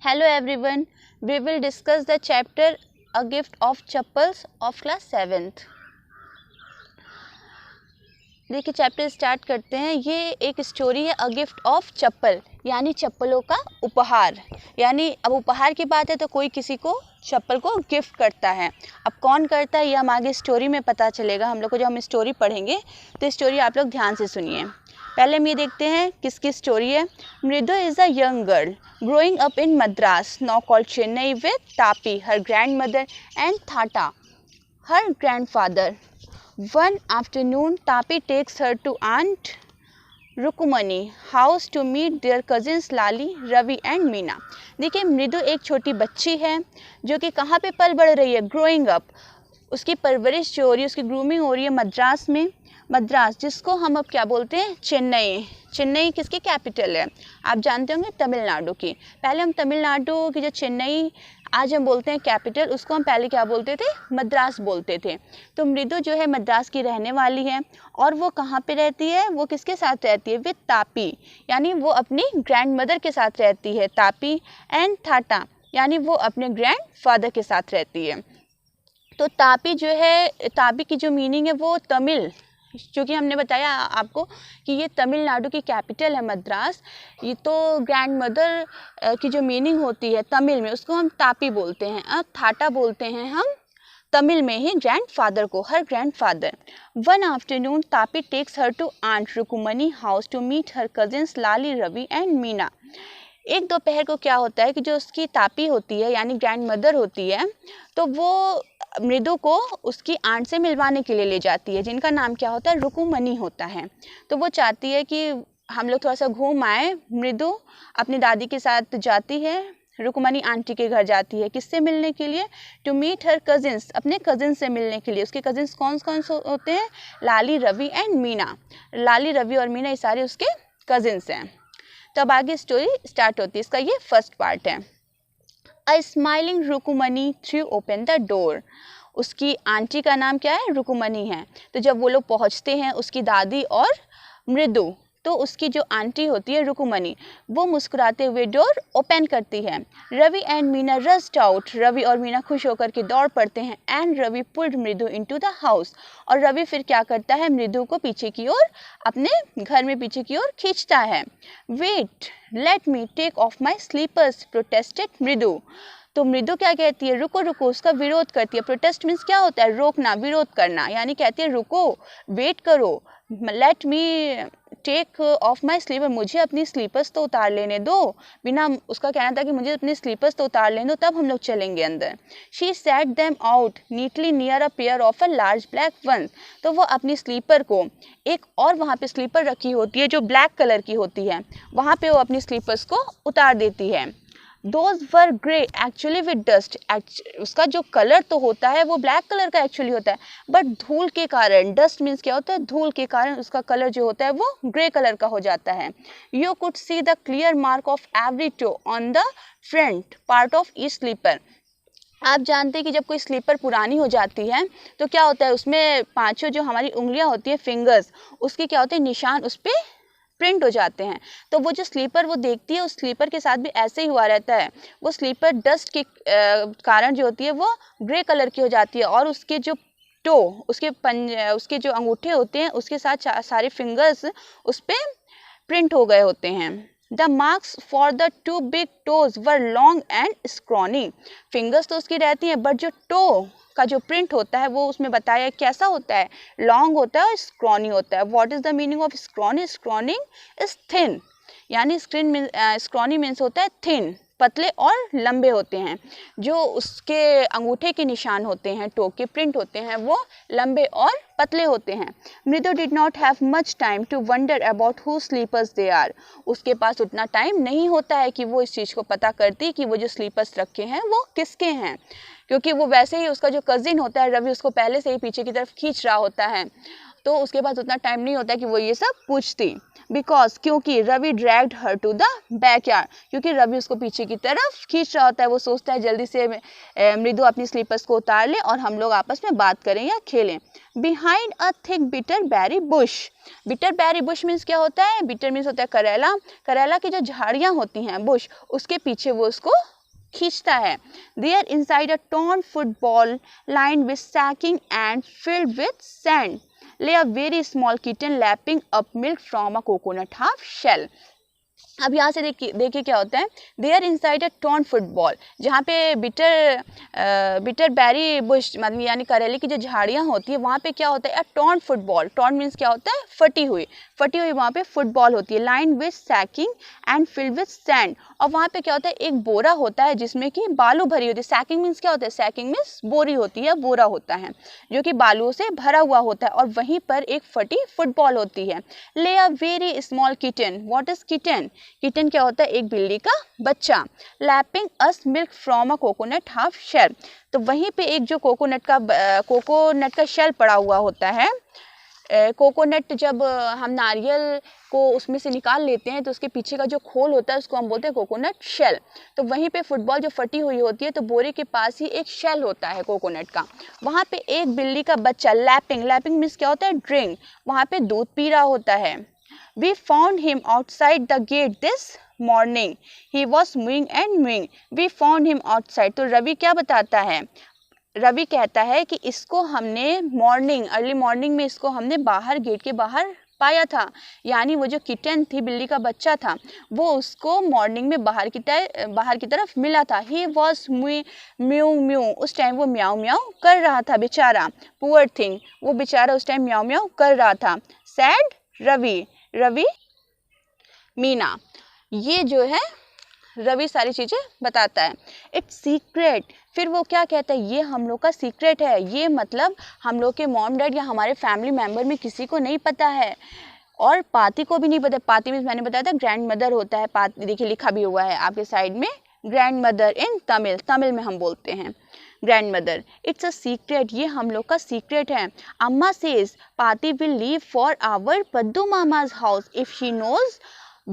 Hello everyone, we will discuss the chapter A Gift of Chappals of class 7th. देखिए chapter start करते हैं। ये एक story है अ गिफ्ट ऑफ चप्पल, यानी चप्पलों का उपहार। यानी अब उपहार की बात है तो कोई किसी को चप्पल को गिफ्ट करता है। अब कौन करता है ये हम आगे स्टोरी में पता चलेगा हम लोग को। जब हम स्टोरी पढ़ेंगे तो स्टोरी आप लोग ध्यान से सुनिए। पहले हम ये देखते हैं किसकी स्टोरी है। मृदु is a young girl growing up in Madras, now called Chennai, with Tapi, her grandmother, and Thata, her grandfather. One afternoon, Tapi takes her to Aunt Rukmani house to meet their cousins Lali, Ravi and Meena. देखिए मृदु एक छोटी बच्ची है जो कि कहाँ पे पल बढ़ रही है, ग्रोइंग अप। उसकी परवरिश जो हो रही है, उसकी ग्रूमिंग हो रही है मद्रास में। मद्रास जिसको हम अब क्या बोलते हैं, चेन्नई। चेन्नई किसकी कैपिटल है, आप जानते होंगे तमिलनाडु की। पहले हम तमिलनाडु की जो चेन्नई आज हम बोलते हैं कैपिटल, उसको हम पहले क्या बोलते थे, मद्रास बोलते थे। तो मृदु जो है मद्रास की रहने वाली है और वो कहाँ पे रहती है, वो किसके साथ रहती है, विद तापी, यानी वो अपनी ग्रैंड मदर के साथ रहती है तापी, एंड थाटा यानी वो अपने ग्रैंड फादर के साथ रहती है। तो तापी जो है, तापी की जो मीनिंग है वो तमिल, क्योंकि हमने बताया आपको कि ये तमिलनाडु की कैपिटल है मद्रास। ये तो ग्रैंड मदर की जो मीनिंग होती है तमिल में, उसको हम तापी बोलते हैं। अब थाटा बोलते हैं हम तमिल में ही ग्रैंड फादर को, her grandfather. One afternoon Tapi takes her to aunt Rukmani house to meet her cousins Lali, Ravi and Meena. एक दोपहर को क्या होता है कि जो उसकी तापी होती है यानी ग्रैंड मदर होती है, तो वो मृदु को उसकी आंट से मिलवाने के लिए ले जाती है, जिनका नाम क्या होता है, रुकुमनी होता है। तो वो चाहती है कि हम लोग थोड़ा सा घूम आए। मृदु अपनी दादी के साथ जाती है, रुकुमनी आंटी के घर जाती है, किससे मिलने के लिए, टू मीट हर कजिन्स, अपने कजिन्स से मिलने के लिए। उसके कजिन्स कौन कौन से होते हैं, लाली, रवि एंड मीना। लाली, रवि और मीना ये सारे उसके कजिन्स हैं। तब आगे स्टोरी स्टार्ट होती है। इसका ये फर्स्ट पार्ट है। A smiling Rukmani threw open the door. उसकी आंटी का नाम क्या है, रुकुमनी है। तो जब वो लोग पहुंचते हैं, उसकी दादी और मृदु, तो उसकी जो आंटी होती है रुकुमनी, वो मुस्कुराते हुए डोर ओपन करती है। Ravi and Meena rushed out. Ravi और मीना खुश होकर के दौड़ पड़ते हैं। And Ravi pulled Mridu into the house. और रवि फिर क्या करता है, मृदु को पीछे की ओर, अपने घर में पीछे की ओर खींचता है। Wait let me take off my slippers, protested Mridu. तो मृदु क्या कहती है, रुको रुको, उसका विरोध करती है। प्रोटेस्ट मीन्स क्या होता है, रोकना, विरोध करना, यानी कहती है रुको, वेट करो। Let me take off my slipper, मुझे अपनी स्लीपर्स तो उतार लेने दो। बिना, उसका कहना था कि मुझे अपनी स्लीपर्स तो उतार लेने दो, तब हम लोग चलेंगे अंदर। She said them out neatly near a pair of a large black one. तो वो अपनी स्लीपर को, एक और वहाँ पे स्लीपर रखी होती है जो ब्लैक कलर की होती है, वहाँ पे वो अपनी स्लीपर्स को उतार देती है। Those were grey actually with dust। उसका जो कलर तो होता है वो ब्लैक कलर का एक्चुअली होता है, बट धूल के कारण, डस्ट मीन्स क्या होता है, धूल के कारण उसका कलर जो होता है वो ग्रे कलर का हो जाता है। You could see the clear mark of every toe on the front part of each sleeper। आप जानते हैं कि जब कोई स्लीपर पुरानी हो जाती है तो क्या होता है, उसमें पांचों जो हमारी उंगलियां होती है, फिंगर्स, उसके क्या होते हैं, निशान उस पर प्रिंट हो जाते हैं। तो वो जो स्लीपर वो देखती है, उस स्लीपर के साथ भी ऐसे ही हुआ रहता है। वो स्लीपर डस्ट के कारण जो होती है वो ग्रे कलर की हो जाती है, और उसके जो टो, उसके जो अंगूठे होते हैं, उसके साथ सारे फिंगर्स उस पर प्रिंट हो गए होते हैं। The marks for the two big toes were long and scrawny. Fingers तो उसकी रहती हैं, बट जो टो का जो प्रिंट होता है वो उसमें बताया कैसा होता है, लॉन्ग होता है और स्क्रॉनी होता है। What is the meaning of scrawny, scrawny is thin, यानी स्क्रॉनी मीन्स होता है थिन, पतले और लंबे होते हैं। जो उसके अंगूठे के निशान होते हैं, टो के प्रिंट होते हैं, वो लंबे और पतले होते हैं। Mridu did not have much time to wonder about who slippers they are. उसके पास उतना टाइम नहीं होता है कि वो इस चीज़ को पता करती कि वो जो स्लीपर्स रखे हैं वो किसके हैं, क्योंकि वो वैसे ही, उसका जो कजिन होता है रवि, उसको पहले से ही पीछे की तरफ खींच रहा होता है, तो उसके पास उतना टाइम नहीं होता कि वो ये सब पूछती। बिकॉज, क्योंकि Ravi dragged her to the backyard, क्योंकि रवि उसको पीछे की तरफ खींच रहा होता है। वो सोचता है जल्दी से मृदु अपनी स्लीपर्स को उतार ले और हम लोग आपस में बात करें या खेलें। Behind a thick bitter berry bush. Bitter berry bush means क्या होता है, बिटर मीन्स होता है करेला। करेला की जो झाड़ियाँ होती हैं, बुश, उसके पीछे वो उसको खींचता है। There inside a torn football line with sacking and filled with sand lay a very small kitten lapping up milk from a coconut half shell. अब यहाँ से देखिए क्या होता है, there inside a torn football, जहाँ पे बिटर बेरी बुश मतलब यानी करेले की जो झाड़ियाँ होती है वहाँ पे क्या होता है, अ टॉर्न फुटबॉल, टॉर्न मीन्स क्या होता है, फटी हुई वहाँ पे फुटबॉल होती है, line with sacking and filled with sand, और वहाँ पे क्या होता है, एक बोरा होता है जिसमें कि बालू भरी होती है। सैकिंग मीन्स क्या होता है, सैकिंग मीन्स बोरी होती है, बोरा होता है जो कि बालुओं से भरा हुआ होता है, और वहीं पर एक फटी फुटबॉल होती है। Lay a very small kitten, what is kitten, kitten क्या होता है, एक बिल्ली का बच्चा। Lapping us milk from a coconut half shell, तो वहीं पे एक जो कोकोनट का शेल पड़ा हुआ होता है। कोकोनट जब हम नारियल को उसमें से निकाल लेते हैं तो उसके पीछे का जो खोल होता है उसको हम बोलते हैं कोकोनट शेल। तो वहीं पे फुटबॉल जो फटी हुई होती है तो बोरे के पास ही एक शेल होता है कोकोनट का, वहाँ पे एक बिल्ली का बच्चा लैपिंग मीन्स क्या होता है, ड्रिंक, वहाँ पे दूध पी रहा होता है। We found him outside the gate this morning. He was mooing and mooing. We found him outside. तो रवि क्या बताता है, रवि कहता है कि इसको हमने अर्ली मॉर्निंग में इसको हमने बाहर, गेट के बाहर पाया था, यानी वो जो किटन थी, बिल्ली का बच्चा था, वो उसको मॉर्निंग में बाहर की तरफ मिला था। ही वॉज म्यू म्यू, उस टाइम वो म्याऊ म्याऊ कर रहा था बेचारा। पुअर थिंग, वो बेचारा उस टाइम म्याऊ म्याऊ कर रहा था। सैड रवि मीना, ये जो है रवि सारी चीज़ें बताता है। इट्स सीक्रेट, फिर वो क्या कहता है, ये हम लोग का सीक्रेट है, ये मतलब हम लोग के मॉम डैड या हमारे फैमिली मेम्बर में किसी को नहीं पता है, और पाती को भी नहीं पता। पाती में मैंने बताया था ग्रैंड मदर होता है, पाती देखिए लिखा भी हुआ है आपके साइड में, ग्रैंड मदर इन तमिल में हम बोलते हैं grandmother. It's a secret, ये हम लोग का सीक्रेट है। Amma says Paati will leave for our Paddu Mama's house if she knows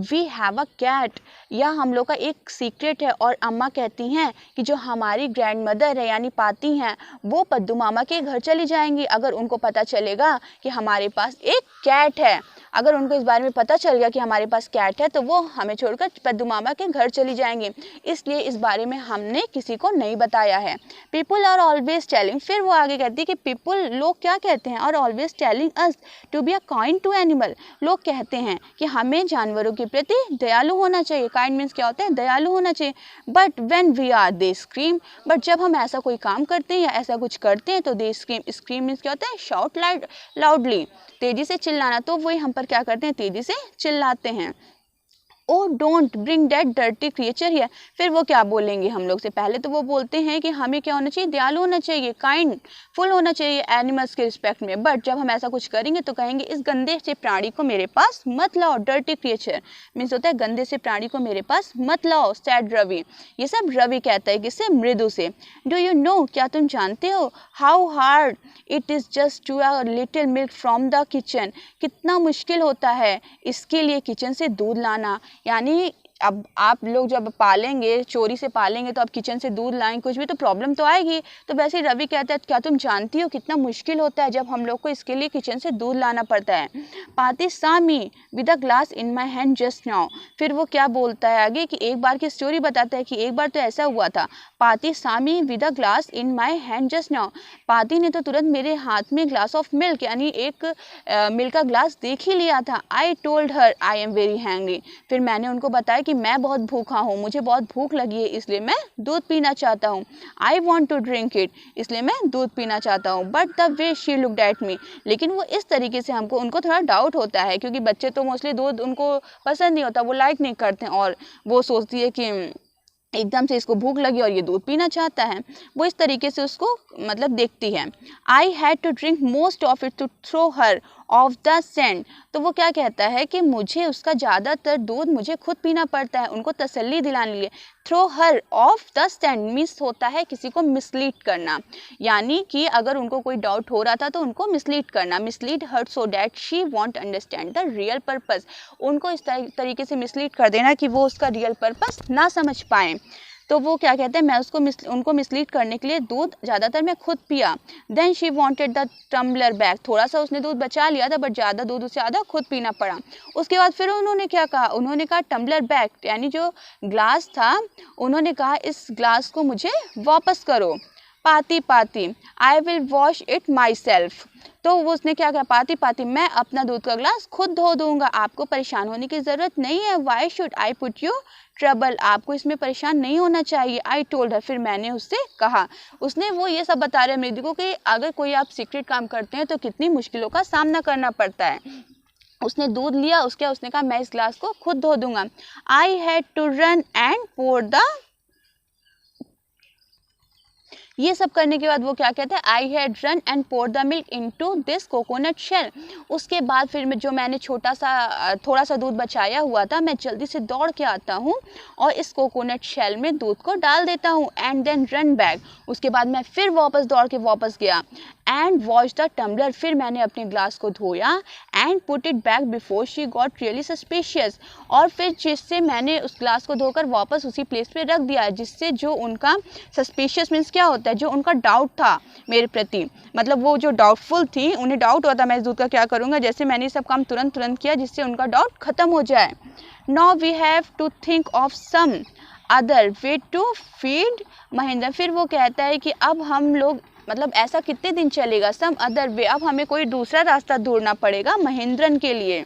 we have a cat, यह हम लोग का एक सीक्रेट है, और अम्मा कहती हैं कि जो हमारी ग्रैंड मदर है यानी पाती हैं, वो पद्दू मामा के घर चली जाएंगी अगर उनको पता चलेगा कि हमारे पास एक कैट है। अगर उनको इस बारे में पता चल गया कि हमारे पास कैट है तो वो हमें छोड़कर पद्दू मामा के घर चली जाएंगी, इसलिए इस बारे में हमने किसी को नहीं बताया है। पीपल आर ऑलवेज टेलिंग, फिर वो आगे कहती है कि पीपल, लोग क्या कहते हैं, और always telling us to be a kind to animal, लोग कहते हैं कि हमें जानवरों के प्रति दयालु होना चाहिए। काइंड मीन्स क्या होता है, दयालु होना चाहिए। But when we are they scream, but जब हम ऐसा कोई काम करते हैं या ऐसा कुछ करते हैं तो दे स्क्रीम मीन्स क्या होता है, शाउट लाउडली, तेजी से चिल्लाना, तो वही हम पर क्या करते हैं, तेजी से चिल्लाते हैं। Oh don't bring that dirty creature here, फिर वो क्या बोलेंगे हम लोग से, पहले तो वो बोलते हैं कि हमें क्या होना चाहिए, दयालु होना चाहिए, काइंड फुल होना चाहिए एनिमल्स के रिस्पेक्ट में, बट जब हम ऐसा कुछ करेंगे तो कहेंगे इस गंदे से प्राणी को मेरे पास मत लाओ। डर्टी क्रिएचर मीन्स होता है गंदे से प्राणी को मेरे पास मत लाओ। सैड रवि, ये सब रवि कहता है किससे, मृदु से। डू यू नो, क्या तुम जानते हो, how hard it is just to a little milk from the kitchen, कितना मुश्किल होता है इसके लिए किचन से दूध लाना। यानी अब आप लोग जब पालेंगे, चोरी से पालेंगे, तो आप किचन से दूध लाएंगे, कुछ भी तो प्रॉब्लम तो आएगी। तो वैसे ही रवि कहता है क्या तुम जानती हो कितना मुश्किल होता है जब हम लोग को इसके लिए किचन से दूध लाना पड़ता है। Paati saw me with a glass in my hand just now, फिर वो क्या बोलता है आगे कि एक बार की स्टोरी बताता है कि एक बार तो ऐसा हुआ था। Paati saw me with a glass in my hand just now, Paati ने तो तुरंत मेरे हाथ में ग्लास ऑफ मिल्क यानी एक मिल्क का ग्लास देख ही लिया था। I told her I am very hangry, फिर मैंने उनको बताया कि मैं बहुत भूखा हूँ, मुझे बहुत भूख लगी है, इसलिए मैं दूध पीना चाहता हूँ। I want to drink it, इसलिए मैं दूध पीना चाहता हूँ। But the way she looked at me, लेकिन वो इस तरीके से उनको थोड़ा डाउट होता है, क्योंकि बच्चे तो मोस्टली दूध उनको पसंद नहीं होता, वो लाइक नहीं करते हैं, और वो सोचती है कि एकदम से इसको भूख लगी और ये दूध पीना चाहता है, वो इस तरीके से उसको मतलब देखती है। I had to drink most of it to throw her off the scent, तो वो क्या कहता है कि मुझे उसका ज़्यादातर दूध मुझे खुद पीना पड़ता है उनको तसल्ली दिलाने लिए। Throw her off the stand means होता है किसी को मिसलीड करना, यानी कि अगर उनको कोई डाउट हो रहा था तो उनको मिसलीड करना। Mislead her so that she won't understand the real purpose, उनको इस तरीके से मिसलीड कर देना कि वो उसका रियल पर्पस ना समझ पाएँ। तो वो क्या कहते हैं, मैं उनको मिसलीड करने के लिए दूध ज़्यादातर मैं खुद पिया। Then she wanted the tumbler back, थोड़ा सा उसने दूध बचा लिया था बट ज़्यादा दूध उससे ज़्यादा खुद पीना पड़ा। उसके बाद फिर उन्होंने क्या कहा, उन्होंने कहा टम्बलर बैक, यानी जो ग्लास था, उन्होंने कहा इस ग्लास को मुझे वापस करो। पाती पाती, I will wash it my self, तो वो उसने क्या कहा, पाती पाती, मैं अपना दूध का ग्लास खुद धो दूंगा, आपको परेशान होने की ज़रूरत नहीं है। Why should I put you trouble, आपको इसमें परेशान नहीं होना चाहिए। आई टोल्ड हर, फिर मैंने उससे कहा। उसने वो ये सब बता रहे मृदु को कि अगर कोई आप सीक्रेट काम करते हैं तो कितनी मुश्किलों का सामना करना पड़ता है। उसने दूध लिया, उसने कहा मैं इस ग्लास को खुद धो दूंगा। I had to run and pour the, ये सब करने के बाद वो क्या कहते हैं, I had run and pour the milk into this coconut shell. उसके बाद फिर जो मैंने थोड़ा सा दूध बचाया हुआ था, मैं जल्दी से दौड़ के आता हूँ और इस कोकोनट शेल में दूध को डाल देता हूँ। एंड देन रन बैक, उसके बाद मैं फिर दौड़ के वापस गया। एंड वॉश द टम्बलर, फिर मैंने अपने ग्लास को धोया। And put it back before she got really suspicious, और फिर जिससे मैंने उस ग्लास को धोकर वापस उसी प्लेस पे रख दिया, जिससे जो उनका सस्पिशियस मीन्स क्या होता है, जो उनका डाउट था मेरे प्रति, मतलब वो जो डाउटफुल थी, उन्हें डाउट हुआ था मैं इस दूध का क्या करूँगा, जैसे मैंने सब काम तुरंत किया जिससे उनका डाउट खत्म हो जाए। Now we have to think of some other way to feed Mahendra, फिर वो कहता है कि अब हम लोग, मतलब ऐसा कितने दिन चलेगा, सम अदर वे, अब हमें कोई दूसरा रास्ता ढूंढना पड़ेगा महेंद्रन के लिए,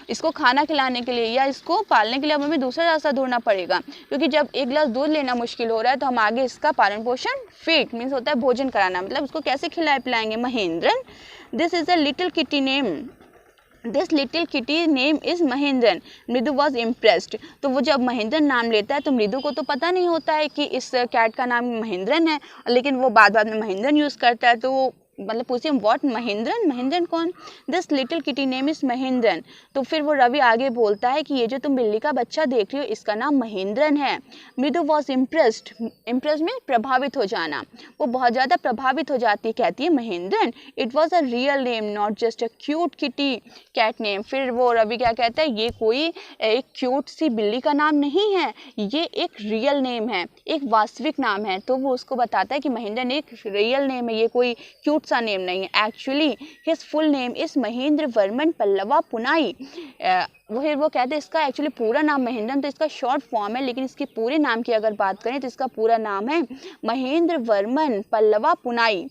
इसको खाना खिलाने के लिए या इसको पालने के लिए अब हमें दूसरा रास्ता ढूंढना पड़ेगा, क्योंकि जब एक गिलास दूध लेना मुश्किल हो रहा है तो हम आगे इसका पालन पोषण, फीड मीन्स होता है भोजन कराना, मतलब उसको कैसे खिलाए पिलाएंगे Mahendran. This is a little kitty name, this little kitty name is Mahendran, मृदु वॉज इम्प्रेस्ड। तो वो जब महेंद्रन नाम लेता है तो मृदु को तो पता नहीं होता है कि इस कैट का नाम महेंद्रन है, लेकिन वो बाद में महेंद्रन यूज़ करता है, तो वो मतलब पूछे व्हाट महेंद्रन, महेंद्रन कौन, this little kitty name is Mahendran. तो फिर वो रवि आगे बोलता है कि ये जो तुम बिल्ली का बच्चा देख रही हो इसका नाम महेंद्रन है। मृदु वॉज इम्प्रेस्ड, इम्प्रेस में प्रभावित हो जाना, वो बहुत ज़्यादा प्रभावित हो जाती है, कहती है Mahendran it was a real name not just a cute kitty cat name. फिर वो रवि क्या कहता है, ये कोई एक क्यूट सी बिल्ली का नाम नहीं है, ये एक रियल नेम है, एक वास्तविक नाम है। तो वो उसको बताता है कि महेंद्रन एक रियल नेम है, ये कोई क्यूट सा नेम नहीं है। Actually his full name is Mahendra Varman Pallava Punai. वो कहते हैं इसका एक्चुअली पूरा नाम महेंद्रन, तो इसका शॉर्ट फॉर्म है, लेकिन इसके पूरे नाम की अगर बात करें तो इसका पूरा नाम है Mahendra Varman Pallava पुनाई,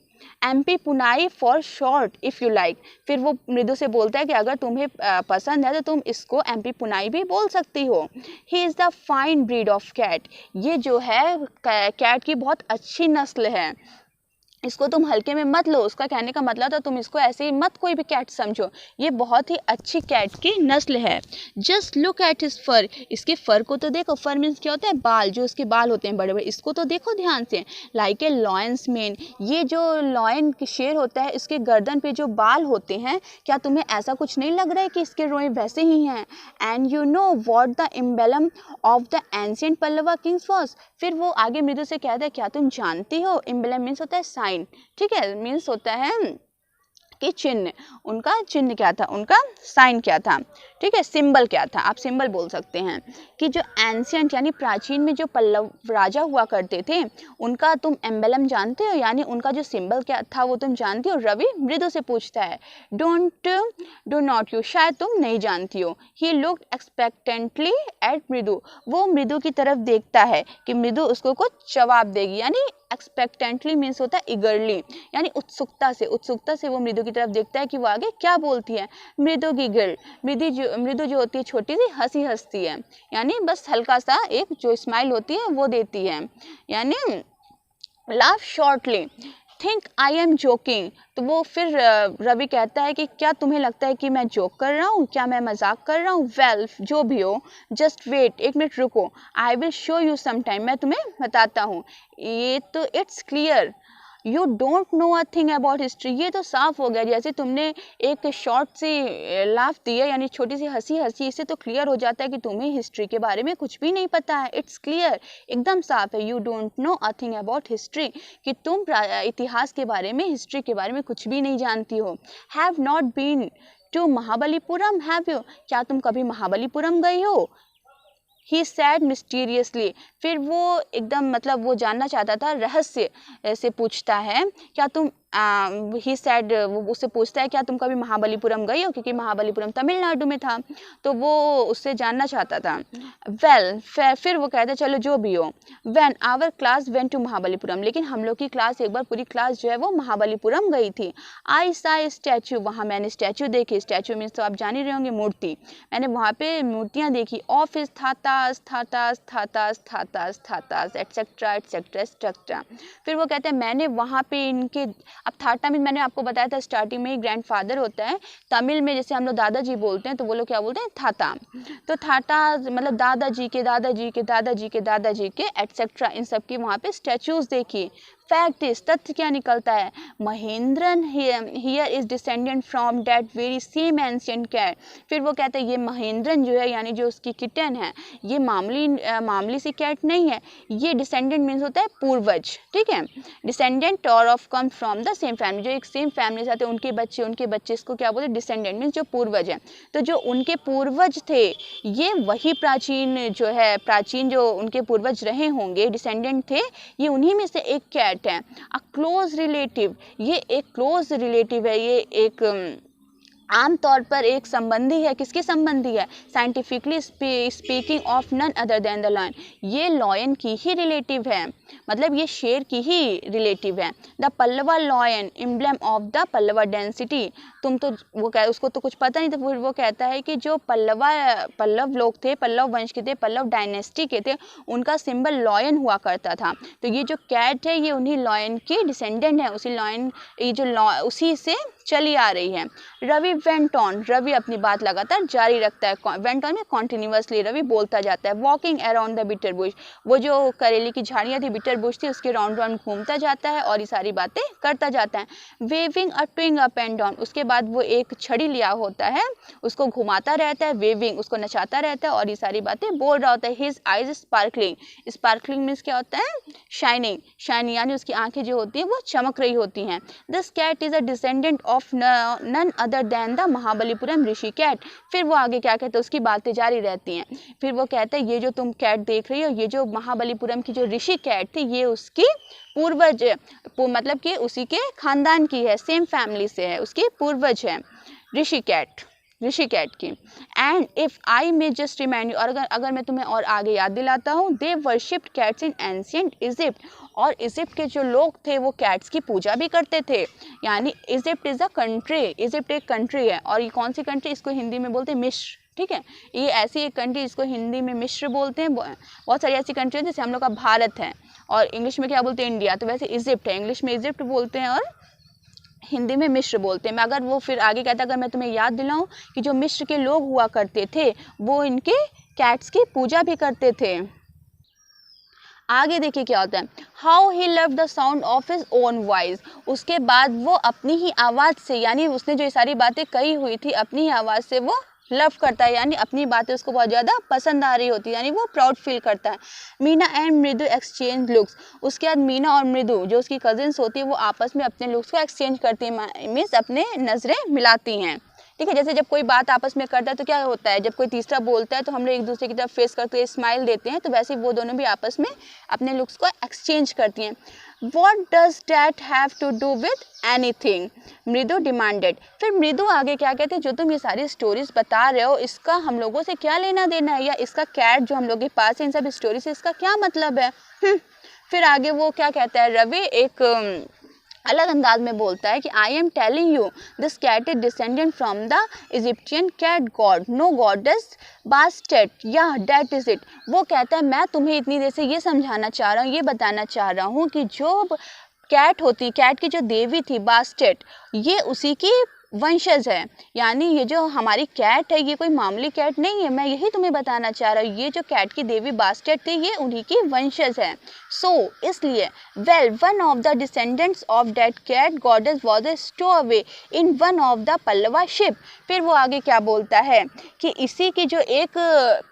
MP पुनाई for short if you like. फिर वो मृदु से बोलता है कि अगर तुम्हें पसंद है तो तुम इसको MP पुनाई भी बोल सकती हो। He is the fine breed of cat, ये जो है कैट की बहुत अच्छी नस्ल है, इसको तुम हल्के में मत लो। उसका कहने का मतलब था तुम इसको ऐसे ही मत कोई भी कैट समझो, ये बहुत ही अच्छी कैट की नस्ल है। जस्ट लुक एट हिज फर, इसके फर को तो देखो, फर मीन्स क्या होता है, बाल, जो इसके बाल होते हैं बड़े बड़े, इसको तो देखो ध्यान से। लाइक ए लॉयंस मेन, ये जो लॉयन शेर होता है इसके गर्दन पे जो बाल होते हैं, क्या तुम्हें ऐसा कुछ नहीं लग रहा है कि इसके रोए वैसे ही हैं। And you know what the emblem of the ancient Pallava Kings was. फिर वो आगे मृदु से कहता है क्या तुम जानती हो, एम्बलम मीन्स होता है साइन, ठीक है, मीन्स होता है कि चिन्ह, उनका चिन्ह क्या था, उनका साइन क्या था, ठीक है, सिंबल क्या था, आप सिंबल बोल सकते हैं। कि जो एंशिएंट यानी प्राचीन में जो पल्लव राजा हुआ करते थे उनका तुम एम्बलम जानते हो, यानी उनका जो सिंबल क्या था वो तुम जानती हो। रवि मृदु से पूछता है। डू नॉट यू, शायद तुम नहीं जानती हो। ही लुक्ड एक्सपेक्टेंटली एट मृदु, वो मृदु की तरफ देखता है कि मृदु उसको कुछ जवाब देगी, यानी एक्सपेक्टेंटली मीन्स होता है इगरली, यानी उत्सुकता से वो मृदु की तरफ देखता है कि वो आगे क्या बोलती है। मृदु गिगल, मृदु जो होती है छोटी सी हंसी हंसती है, यानी बस हल्का सा एक जो स्माइल होती है वो देती है, यानी laugh shortly. Think I am joking, तो वो फिर रवि कहता है कि क्या तुम्हें लगता है कि मैं जोक कर रहा हूँ, क्या मैं मजाक कर रहा हूँ। वेल जो भी हो, जस्ट वेट, एक मिनट रुको, I will show you some time, मैं तुम्हें बताता हूँ। ये तो it's clear you don't know a thing about history, ये तो साफ हो गया, जैसे तुमने एक शॉर्ट सी लाफ दी है, यानी छोटी सी हंसी, इससे तो क्लियर हो जाता है कि तुम्हें हिस्ट्री के बारे में कुछ भी नहीं पता है। इट्स क्लियर, एकदम साफ है। You don't know a thing about history, कि तुम इतिहास के बारे में, हिस्ट्री के बारे में कुछ भी नहीं जानती हो। Have not been to Mahabalipuram, have you, क्या तुम कभी महाबलीपुरम गई हो। ही सैड मिस्टीरियसली, फिर वो एकदम मतलब वो जानना चाहता था, रहस्य से पूछता है, क्या तुम ही सैड, वो उससे पूछता है क्या तुम कभी महाबलीपुरम गई हो, क्योंकि महाबलीपुरम तमिलनाडु में था, तो वो उससे जानना चाहता था। वेल फिर वो कहता है चलो जो भी हो, when our class went to Mahabalipuram, लेकिन हम लोग की क्लास एक बार पूरी क्लास जो है वो महाबलीपुरम गई थी। आई सा स्टैचू, वहाँ मैंने स्टैचू देखी, स्टैचू मीन्स तो आप जान ही रहे होंगे मूर्ति, मैंने वहाँ पे मूर्तियाँ देखी, of his Thathas Thathas Thathas Thathas Thathas etcetera etcetera etcetera. फिर वो कहते हैं मैंने वहाँ पे इनके, अब थाटा मीन मैंने आपको बताया था स्टार्टिंग में, ग्रैंडफादर होता है, तमिल में जैसे हम लोग दादाजी बोलते हैं तो वो लोग क्या बोलते हैं, थाता, तो थाटा मतलब दादाजी के दादाजी के दादाजी के दादाजी के एटसेट्रा, इन सब की वहाँ पे स्टैचूज देखी। फैक्ट इज, तथ्य क्या निकलता है, Mahendran here is descendant from that very same ancient cat. फिर वो कहते हैं ये महेंद्रन जो है, यानी जो उसकी किटन है, ये मामूली सी कैट नहीं है, ये डिसेंडेंट मीन्स होता है पूर्वज, ठीक है, डिसेंडेंट और of come from the same family, जो एक सेम फैमिली से आते हैं, उनके बच्चे इसको क्या बोलते हैं, डिसेंडेंट मीन्स जो पूर्वज है। तो जो उनके पूर्वज थे ये वही प्राचीन जो उनके पूर्वज रहे होंगे, डिसेंडेंट थे, ये उन्हीं में से एक कैट है। अ क्लोज रिलेटिव, ये एक क्लोज रिलेटिव है, ये एक आमतौर पर एक संबंधी है, किसकी संबंधी है, scientifically speaking of none other than the lion, ये लॉयन की ही रिलेटिव है, मतलब ये शेर की ही रिलेटिव है। The Pallava lion emblem of the Pallava dynasty, तुम तो वो उसको तो कुछ पता नहीं, तो फिर वो कहता है कि जो पल्लव लोग थे, पल्लव वंश के थे, पल्लव डायनेस्टी के थे, उनका सिंबल लॉयन हुआ करता था। तो ये जो कैट है ये उन्हीं लॉयन की डिसेंडेंट है, उसी लॉयन, ये जो उसी से चली आ रही है। रवि वेंट ऑन, रवि अपनी बात लगातार जारी रखता है, वेंट ऑन में कॉन्टिन्यूसली रवि बोलता जाता है। Walking around the bitter Bush, वो जो करेली की झाड़ियाँ थी, बिटर बुश थी, उसके राउंड राउंड घूमता जाता है और ये सारी बातें करता जाता है। Waving a twig up and down, उसके बाद वो एक छड़ी लिया होता है, उसको घुमाता रहता है, वेविंग उसको नचाता रहता है और ये सारी बातें बोल रहा होता है। His eyes sparkling, sparkling means क्या होता है, शाइनिंग, शाइनिंग यानी उसकी आंखें जो होती हैं वो चमक रही होती हैं। This cat is a descendant of none other than the Mahabalipuram Rishi cat. फिर वो आगे क्या कहते हैं, उसकी बातें जारी रहती हैं। फिर वो कहते हैं ये जो तुम कैट देख रही हो, ये जो महाबलीपुरम की जो ऋषि कैट थी, ये उसकी पूर्वज, मतलब कि उसी के खानदान की है, सेम फैमिली से है, उसकी पूर्वज है ऋषि कैट की। And if I may just remind you, और अगर मैं तुम्हें और आगे याद दिलाता हूँ, they worshipped cats in ancient Egypt, और इजिप्ट के जो लोग थे वो कैट्स की पूजा भी करते थे। यानी Egypt is a country, Egypt एक कंट्री है, और ये कौन सी कंट्री, इसको हिंदी में बोलते हैं मिस्र, ठीक है, ये ऐसी एक कंट्री इसको हिंदी में मिस्र बोलते हैं। बहुत सारी ऐसी कंट्री है जैसे हम लोग का भारत है, और इंग्लिश में क्या बोलते हैं, इंडिया, तो वैसे इजिप्ट है, इंग्लिश में इजिप्ट बोलते हैं और हिंदी में मिस्र बोलते हैं। मैं अगर वो फिर आगे कहता, अगर मैं तुम्हें याद दिलाऊं कि जो मिस्र के लोग हुआ करते थे वो इनके कैट्स की पूजा भी करते थे। आगे देखिए क्या होता है, how he love the sound of his own voice, उसके बाद वो अपनी ही आवाज़ से, यानी उसने जो ये सारी बातें कही हुई थी अपनी ही आवाज़ से वो लव करता है, यानी अपनी बातें उसको बहुत ज़्यादा पसंद आ रही होती है, यानी वो प्राउड फील करता है। मीना एंड मृदु एक्सचेंज लुक्स, उसके बाद मीना और मृदु जो उसकी कजिन्स होती है वो आपस में अपने लुक्स को एक्सचेंज करती हैं, मीन्स अपने नज़रें मिलाती हैं, ठीक है। जैसे जब कोई बात आपस में करता है तो क्या होता है, जब कोई तीसरा बोलता है तो हम लोग एक दूसरे की तरफ फेस करते हैं, स्माइल देते हैं, तो वैसे वो दोनों भी आपस में अपने लुक्स को एक्सचेंज करती हैं। What does that have to do with anything? मृदु डिमांडेड। फिर मृदु आगे क्या कहते हैं, जो तुम ये सारी स्टोरीज बता रहे हो इसका हम लोगों से क्या लेना देना है, या इसका कैट जो हम लोग के पास है इन सब स्टोरी से इसका क्या मतलब है। फिर आगे वो क्या कहता है, रवि एक अलग अंदाज में बोलता है कि I am telling you this cat is descendant from the Egyptian cat god, no goddess Bastet, yeah that is it. वो कहता है मैं तुम्हें इतनी देर से ये समझाना चाह रहा हूँ, ये बताना चाह रहा हूँ कि जो कैट होती, कैट की जो देवी थी बास्टेट, ये उसी की वंशज है, यानी ये जो हमारी कैट है ये कोई मामूली कैट नहीं है, मैं यही तुम्हें बताना चाह रहा हूँ, ये जो कैट की देवी बास्टेट थी ये उन्हीं की वंशज है। सो इसलिए well one of the descendants of that cat goddess was a stowaway in one of the Pallava ship. फिर वो आगे क्या बोलता है कि इसी की जो एक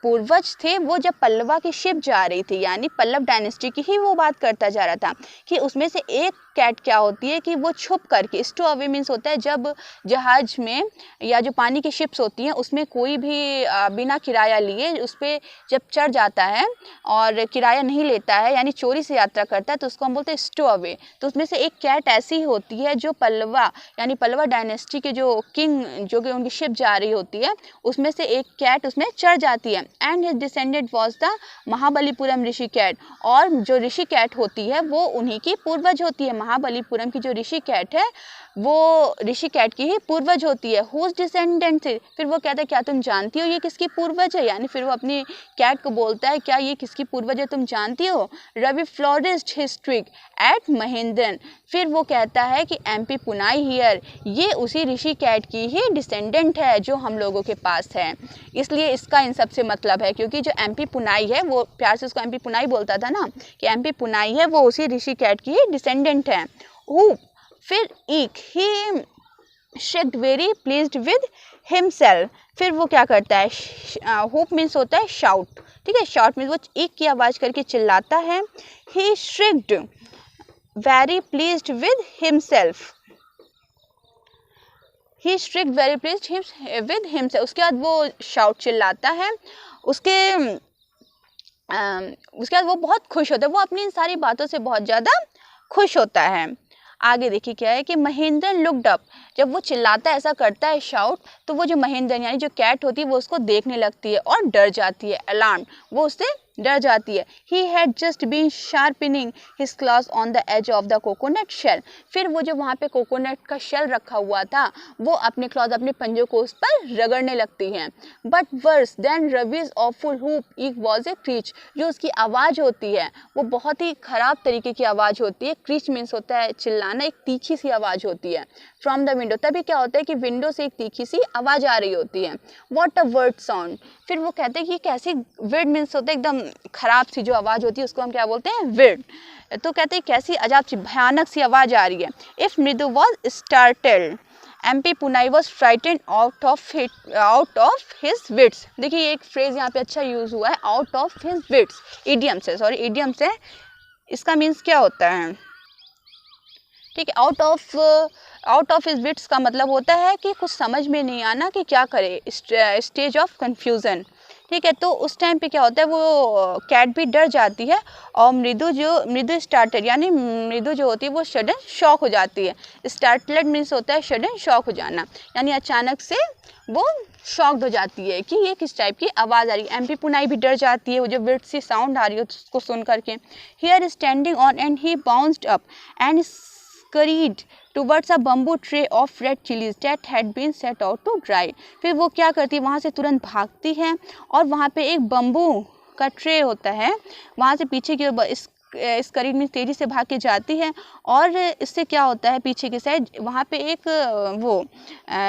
पूर्वज थे वो जब पल्लवा की शिप जा रही थी, यानी पल्लव डायनेस्टी की ही वो बात करता जा रहा था, कि उसमें से एक कैट क्या होती है कि वो छुप करके, स्टो अवे मीन्स होता है जब जहाज में या जो पानी की शिप्स होती हैं उसमें कोई भी बिना किराया लिए उस पर जब चढ़ जाता है और किराया नहीं लेता है यानी चोरी से यात्रा करता है तो उसको हम बोलते हैं स्टो अवे। तो उसमें से एक कैट ऐसी होती है जो पल्लवा यानी पल्लवा डायनेस्टी के जो किंग जो कि उनकी शिप जा रही होती है उसमें से एक कैट उसमें चढ़ जाती है। And his descendant was the Mahabalipuram Rishi cat, और जो ऋषि कैट होती है वो उन्हीं की पूर्वज होती है। महाबलीपुरम की जो ऋषि कैट है वो ऋषि कैट की ही पूर्वज होती है। हुज डिसेंडेंट से, फिर वो कहता है क्या तुम जानती हो ये किसकी पूर्वज है, यानी फिर वो अपनी कैट को बोलता है क्या ये किसकी पूर्वज है तुम जानती हो। Ravi flourished his twig at Mahendran, फिर वो कहता है कि एमपी पुनाई हियर, ये उसी ऋषि कैट की ही डिसेंडेंट है जो हम लोगों के पास है। इसलिए इसका इन सब से मतलब है, क्योंकि जो एमपी पुनाई है वो प्यार से उसको एमपी पुनाई बोलता था ना, कि एमपी पुनाई है वो उसी ऋषि कैट की ही डिसेंडेंट है। फिर एक he shrieked very pleased with himself, फिर वो क्या करता है, होप मीन्स होता है शाउट, ठीक है, शाउट मीन्स वो एक की आवाज़ करके चिल्लाता है। He shrieked very pleased with himself, he shrieked very pleased with himself, उसके बाद वो शाउट चिल्लाता है। उसके बाद वो बहुत खुश होता है, वो अपनी इन सारी बातों से बहुत ज़्यादा खुश होता है। आगे देखिए क्या है कि महेंद्रन लुक्ड अप, जब वो चिल्लाता है ऐसा करता है शाउट, तो वो जो महेंद्रन यानी जो कैट होती है वो उसको देखने लगती है और डर जाती है, अलार्म, वो उससे डर जाती है। He had just been sharpening his claws on the edge of the coconut shell, फिर वो जो वहाँ पे कोकोनट का शेल रखा हुआ था वो अपने क्लॉज अपने पंजों को उस पर रगड़ने लगती हैं। But worse than Ravi's awful hoop it was a crèche, जो उसकी आवाज़ होती है वो बहुत ही ख़राब तरीके की आवाज़ होती है। क्रीच मीन्स होता है चिल्लाना, एक तीखी सी आवाज़ होती है। फ्रॉम द विंडो, तभी क्या होता है कि विंडो से एक तीखी सी आवाज़ आ रही होती है। वॉट अ वर्ड साउंड, फिर वो कहते हैं कि कैसी, वर्ड मीन्स होता है एकदम खराब सी जो आवाज़ होती है उसको हम क्या बोलते हैं, विर्ड। तो कहते हैं कैसी अजाब सी भयानक सी आवाज़ आ रही है। If Mridu was startled MP Punai was frightened out of his wits, देखिए एक फ्रेज यहाँ पे अच्छा यूज़ हुआ है, out of his wits, idiom से, सॉरी इडियम से, इसका मीन्स क्या होता है, ठीक है, आउट ऑफ हिज विट्स का मतलब होता है कि कुछ समझ में नहीं आना कि क्या करे, स्टेज ऑफ कन्फ्यूज़न, ठीक है। तो उस टाइम पे क्या होता है, वो कैट भी डर जाती है और मृदु स्टार्टेड यानी मृदु जो होती है वो सडन शॉक हो जाती है। स्टार्टलेड मीन्स होता है सडन शॉक हो जाना, यानी अचानक से वो शॉक्ड हो जाती है कि ये किस टाइप की आवाज़ आ रही है। एमपी पुनाई भी डर जाती है, वो जो विर्ड सी साउंड आ रही है उसको सुन करके। Here standing on and he bounced up and scurried towards a bamboo tray of red chilies that had been set out to dry, फिर वो क्या करती है, वहाँ से तुरंत भागती है और वहाँ पे एक बम्बू का ट्रे होता है, वहाँ से पीछे की इस करीब में तेज़ी से भाग के जाती है और इससे क्या होता है, पीछे की साइड वहाँ पे एक वो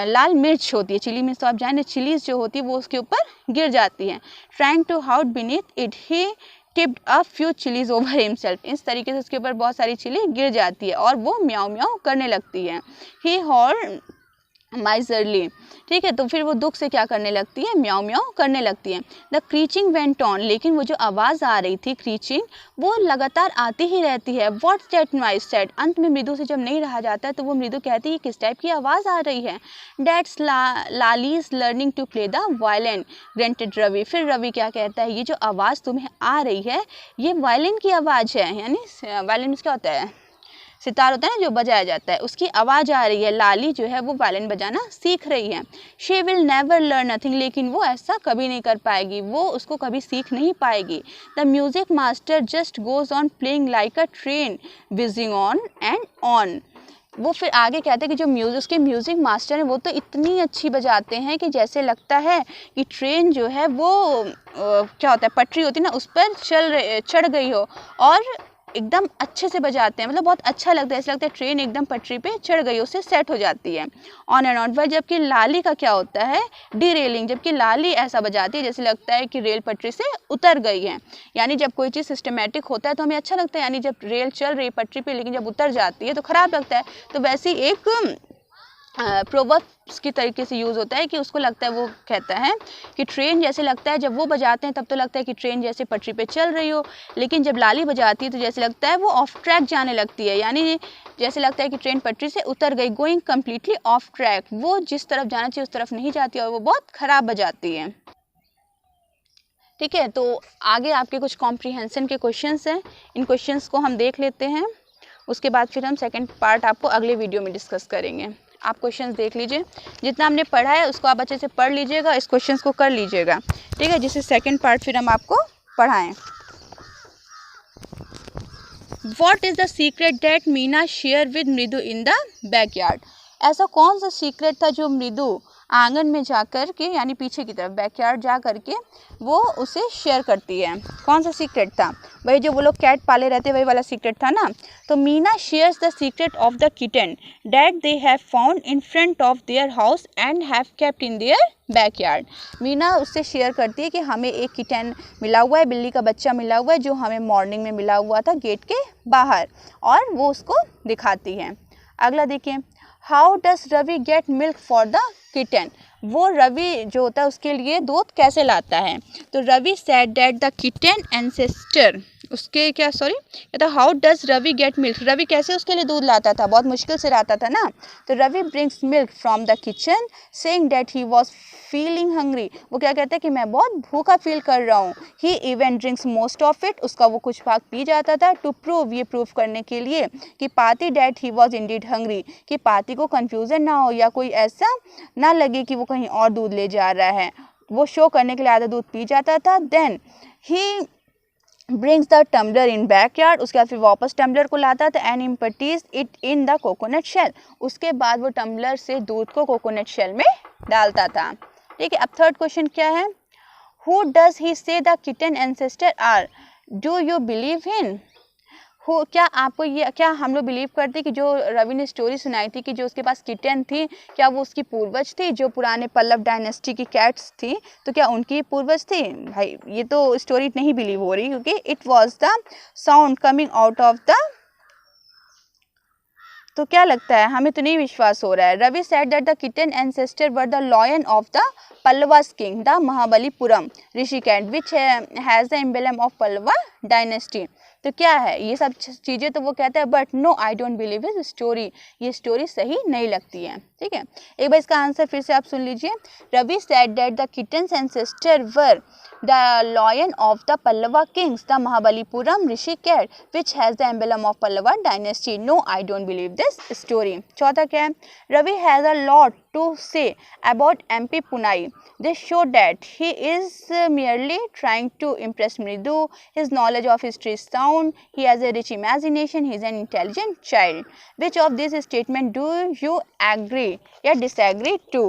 लाल मिर्च होती है, चिली मिर्च तो आप जाने, चिलीज जो होती है वो उसके ऊपर गिर जाती है। Trying to hide beneath it he tipped a few chillies over himself, इस तरीके से उसके ऊपर बहुत सारी चिली गिर जाती है और वो म्याऊ म्याऊ करने लगती है। ही हॉर्न माइजरली, ठीक है, तो फिर वो दुख से क्या करने लगती है, म्याऊ म्याऊ करने लगती है। द क्रीचिंग वेंट ऑन, लेकिन वो जो आवाज़ आ रही थी क्रीचिंग वो लगातार आती ही रहती है। व्हाट्स दैट नॉइज सेड, अंत में मृदु से जब नहीं रहा जाता है तो वो मृदु कहती है किस टाइप की आवाज़ आ रही है। That's Lali's learning to play the violin grunted Ravi, फिर रवि क्या कहता है, ये जो आवाज़ तुम्हें आ रही है ये वायलिन की आवाज़ है, यानी वायलिन क्या होता है, सितार होता है ना जो बजाया जाता है, उसकी आवाज़ आ रही है। लाली जो है वो वायलिन बजाना सीख रही है। She will never learn nothing, लेकिन वो ऐसा कभी नहीं कर पाएगी, वो उसको कभी सीख नहीं पाएगी। The music master just goes on playing like a train wheezing on and on, वो फिर आगे कहते हैं कि जो उसके म्यूज़िक मास्टर हैं वो तो इतनी अच्छी बजाते हैं कि जैसे लगता है कि ट्रेन जो है वो क्या होता है, पटरी होती है ना, उस पर चढ़ गई हो, और एकदम अच्छे से बजाते हैं, मतलब बहुत अच्छा लगता है, ऐसा लगता है ट्रेन एकदम पटरी पे चढ़ गई, उससे सेट हो जाती है। ऑन एंड ऑन, जबकि लाली का क्या होता है, डीरेलिंग, जबकि लाली ऐसा बजाती है जैसे लगता है कि रेल पटरी से उतर गई है। यानी जब कोई चीज़ सिस्टमेटिक होता है तो हमें अच्छा लगता है, यानी जब रेल चल रही पटरी पे लेकिन जब उतर जाती है तो ख़राब लगता है। तो वैसे एक प्रोवर्ब्स की तरीके से यूज़ होता है कि उसको लगता है, वो कहता है कि ट्रेन जैसे लगता है, जब वो बजाते हैं तब तो लगता है कि ट्रेन जैसे पटरी पे चल रही हो, लेकिन जब लाली बजाती है तो जैसे लगता है वो ऑफ ट्रैक जाने लगती है, यानी जैसे लगता है कि ट्रेन पटरी से उतर गई, गोइंग कम्प्लीटली ऑफ ट्रैक, वो जिस तरफ जाना चाहिए उस तरफ नहीं जाती और वो बहुत ख़राब बजाती है। ठीक है, तो आगे आपके कुछ कॉम्प्रीहेंशन के क्वेश्चंस हैं, इन क्वेश्चंस को हम देख लेते हैं, उसके बाद फिर हम सेकंड पार्ट आपको अगले वीडियो में डिस्कस करेंगे। आप क्वेश्चंस देख लीजिए, जितना हमने पढ़ा है उसको आप अच्छे से पढ़ लीजिएगा, इस क्वेश्चंस को कर लीजिएगा, ठीक है, जिससे सेकंड पार्ट फिर हम आपको पढ़ाएं। What is the secret that Meena share with मृदु इन द बैकयार्ड? ऐसा कौन सा सीक्रेट था जो मृदु आंगन में जाकर के, यानी पीछे की तरफ बैकयार्ड जा करके वो उसे शेयर करती है? कौन सा सीक्रेट था? वही जो वो लोग कैट पाले रहते वही वाला सीक्रेट था ना। तो Meena shares the secret of the kitten that they have found in front of their house and have kept in their backyard. Meena उससे शेयर करती है कि हमें एक किटन मिला हुआ है, बिल्ली का बच्चा मिला हुआ है, जो हमें मॉर्निंग में मिला हुआ था गेट के बाहर, और वो उसको दिखाती है। अगला देखिए, how does Ravi get milk for the kitten? वो रवि जो होता है उसके लिए दूध कैसे लाता है? तो Ravi said that the kitten ancestor, उसके क्या कहता, how does Ravi get milk? Ravi कैसे उसके लिए दूध लाता था? बहुत मुश्किल से लाता था ना। तो Ravi brings milk from the kitchen saying that he was feeling hungry. वो क्या कहता है कि मैं बहुत भूखा फील कर रहा हूँ। He even drinks most of it, उसका वो कुछ भाग पी जाता था। टू प्रूव, ये प्रूव करने के लिए कि पाती that he was Indeed hungry, कि पाती को कन्फ्यूजन ना हो या कोई ऐसा ना लगे कि वो कहीं और दूध ले जा रहा है, वो शो करने के लिए आधा दूध पी जाता था। Then he brings the tumbler in backyard, उसके बाद फिर वापस टम्बलर को लाता था, and empties it in the coconut shell, उसके बाद वो टम्बलर से दूध को कोकोनट शेल में डालता था। ठीक है, अब थर्ड क्वेश्चन क्या है? Who does he say the kitten ancestor are? Do you believe in? हो, क्या आपको ये, क्या हम लोग बिलीव करते कि जो रवि ने स्टोरी सुनाई थी कि जो उसके पास किटन थी, क्या वो उसकी पूर्वज थी, जो पुराने पल्लव डायनेस्टी की कैट्स थी, तो क्या उनकी पूर्वज थी? भाई ये तो स्टोरी नहीं बिलीव हो रही, क्योंकि it was the sound coming out of the, तो क्या लगता है, हमें तो नहीं विश्वास हो रहा है। Ravi said that the kitten ancestor were the lion of the Pallavas king the Mahabalipuram Rishi cat which has the emblem of Pallava dynasty. तो क्या है ये सब चीज़ें, तो वो कहता है but no I don't believe his story, ये स्टोरी सही नहीं लगती है। ठीक है, एक बार इसका आंसर फिर से आप सुन लीजिए। Ravi said that the kittens ancestor were the lion of the Pallava kings, the Mahabalipuram Rishi cat, which has the emblem of Pallava dynasty. No, I don't believe this story. चौथा क्या है? Ravi has a lot to say about MP Punai. This show that he is merely trying to impress Mridu. His knowledge of history is sound. He has a rich imagination. He is an intelligent child. Which of these statements do you agree या disagree to?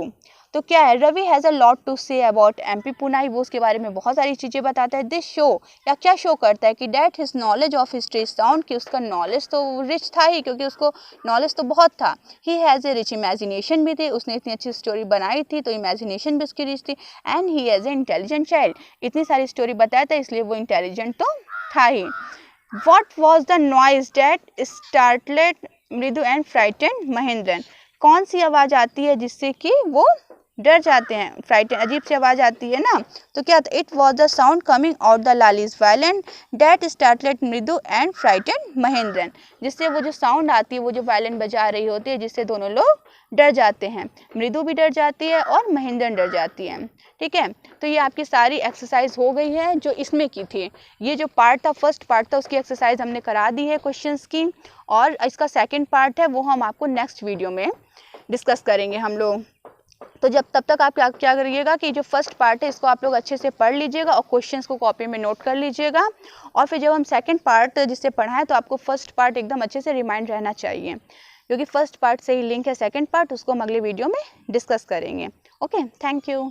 तो क्या है? Ravi has a lot to say about MP Punai, वो उसके बारे में बहुत सारी चीज़ें बताता है। दिस शो, या क्या शो करता है कि that his knowledge of history sound, कि उसका नॉलेज तो रिच था ही, क्योंकि उसको नॉलेज तो बहुत था। He has a rich imagination भी थी, उसने इतनी अच्छी स्टोरी बनाई थी तो इमेजिनेशन भी उसकी रिच थी। And he has a intelligent child, इतनी सारी स्टोरी बताया था इसलिए वो इंटेलिजेंट तो था ही। What was the noise that startled Mridu and frightened Mahendran? कौन सी आवाज़ आती है जिससे कि वो डर जाते हैं? फ्राइटन, अजीब सी आवाज़ आती है ना, तो क्या? It was the sound coming out the Lali's violin that startled Mridu and frighten Mahendran, जिससे वो जो साउंड आती है, वो जो वायलेंट बजा रही होती है, जिससे दोनों लोग डर जाते हैं। मृदु भी डर जाती है और महेंद्रन डर जाती है। ठीक है, तो ये आपकी सारी एक्सरसाइज हो गई है जो इसमें की थी। ये जो पार्ट था, फर्स्ट पार्ट था, उसकी एक्सरसाइज हमने करा दी है क्वेश्चंस की, और इसका सेकंड पार्ट है वो हम आपको नेक्स्ट वीडियो में डिस्कस करेंगे हम लोग। तो जब तब तक आप क्या करिएगा कि जो फर्स्ट पार्ट है इसको आप लोग अच्छे से पढ़ लीजिएगा और क्वेश्चंस को कॉपी में नोट कर लीजिएगा, और फिर जब हम सेकंड पार्ट जिससे पढ़ाएं तो आपको फर्स्ट पार्ट एकदम अच्छे से रिमाइंड रहना चाहिए, क्योंकि फर्स्ट पार्ट से ही लिंक है सेकंड पार्ट, उसको हम अगले वीडियो में डिस्कस करेंगे। Okay, thank you.